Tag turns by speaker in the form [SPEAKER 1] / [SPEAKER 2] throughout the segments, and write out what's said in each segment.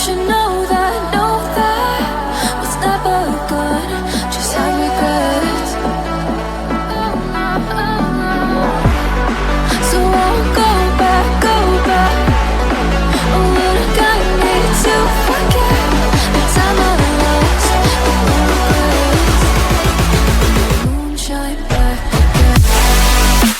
[SPEAKER 1] should know that was never good. Just had regrets. So I'll go back. Oh, would have got me to forget the time I lost with no regrets. Moonshine back again.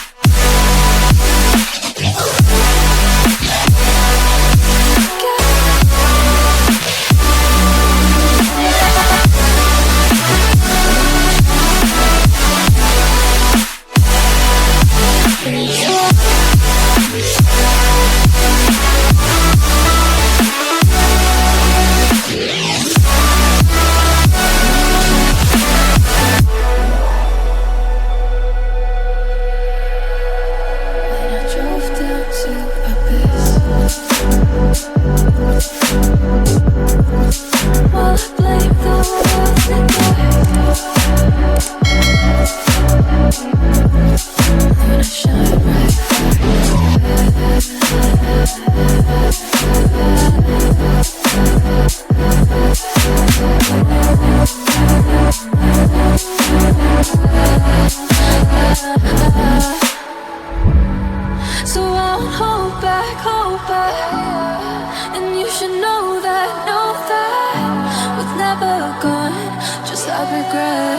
[SPEAKER 1] So I'll hold back, and you should know that was never good. Just have regret.